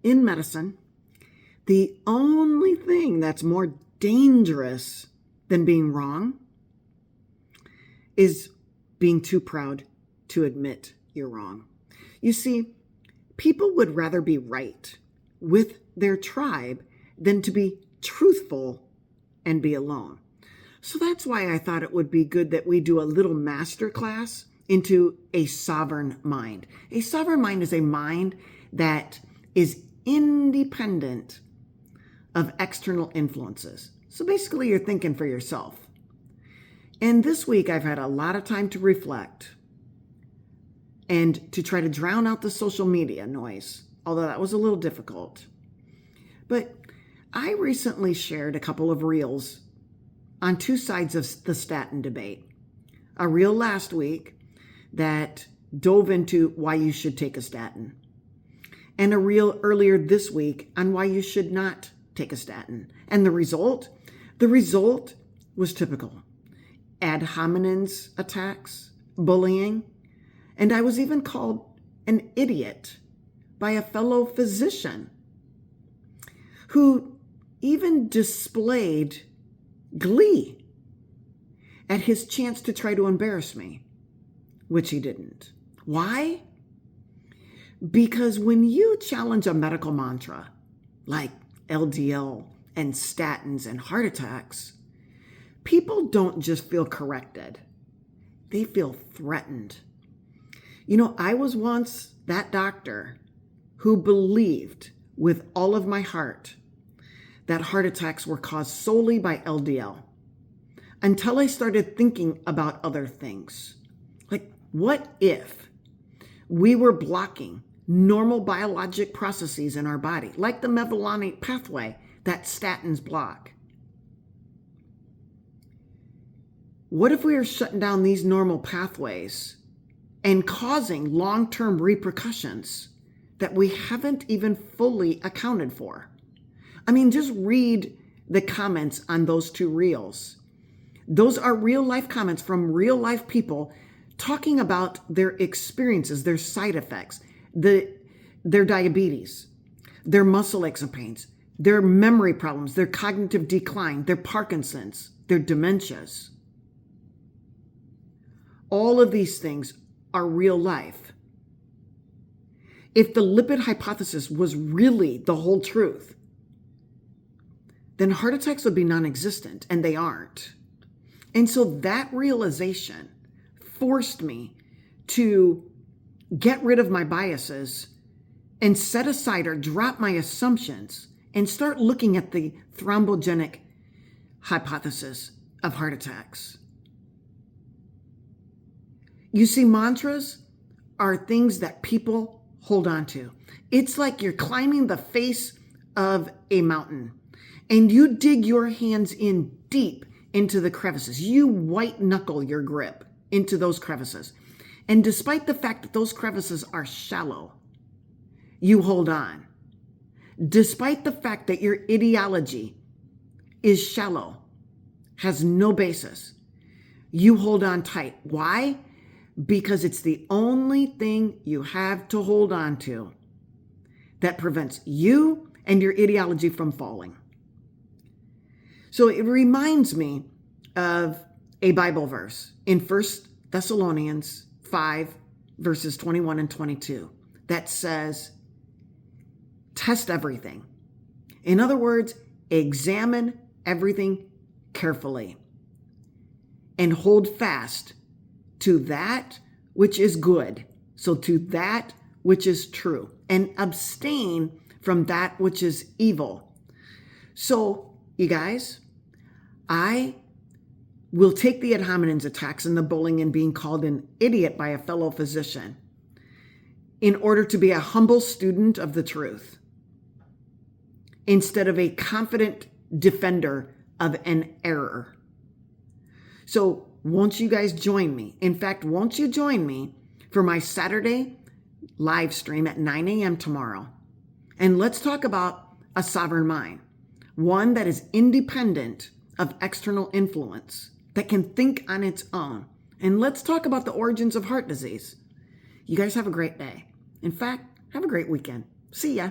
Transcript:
in medicine, the only thing that's more dangerous than being wrong is being too proud to admit you're wrong. You see, people would rather be right with their tribe than to be truthful and be alone. So that's why I thought it would be good that we do a little masterclass into a sovereign mind. A sovereign mind is a mind that is independent of external influences. So basically, you're thinking for yourself. And this week, I've had a lot of time to reflect and to try to drown out the social media noise, although that was a little difficult. But I recently shared a couple of reels on two sides of the statin debate. A reel last week that dove into why you should take a statin, and a reel earlier this week on why you should not take a statin. And the result was typical. Ad hominem attacks, bullying, and I was even called an idiot by a fellow physician who even displayed glee at his chance to try to embarrass me, which he didn't. Why? Because when you challenge a medical mantra like LDL and statins and heart attacks, people don't just feel corrected. They feel threatened. You know, I was once that doctor who believed with all of my heart that heart attacks were caused solely by LDL until I started thinking about other things. Like, what if we were blocking normal biologic processes in our body, like the mevalonate pathway that statins block? What if we are shutting down these normal pathways and causing long-term repercussions that we haven't even fully accounted for? I mean, just read the comments on those two reels. Those are real life comments from real life people talking about their experiences, their side effects, their diabetes, their muscle aches and pains, their memory problems, their cognitive decline, their Parkinson's, their dementias. All of these things are real life. If the lipid hypothesis was really the whole truth, then heart attacks would be non-existent, and they aren't. And so that realization forced me to get rid of my biases and set aside or drop my assumptions and start looking at the thrombogenic hypothesis of heart attacks. You see, mantras are things that people hold on to. It's like you're climbing the face of a mountain and you dig your hands in deep into the crevices. You white-knuckle your grip into those crevices. And despite the fact that those crevices are shallow, you hold on. Despite the fact that your ideology is shallow, has no basis, you hold on tight. Why? Because it's the only thing you have to hold on to that prevents you and your ideology from falling. So it reminds me of a Bible verse in 1 Thessalonians 5, verses 21 and 22 that says, test everything. In other words, examine everything carefully and hold fast to that which is good. So to that which is true, and abstain from that which is evil. So, you guys, I will take the ad hominem attacks and the bullying and being called an idiot by a fellow physician in order to be a humble student of the truth instead of a confident defender of an error. So won't you guys join me? In fact, won't you join me for my Saturday live stream at 9 a.m. tomorrow? And let's talk about a sovereign mind, one that is independent of external influence, that can think on its own. And let's talk about the origins of heart disease. You guys have a great day. In fact, have a great weekend. See ya.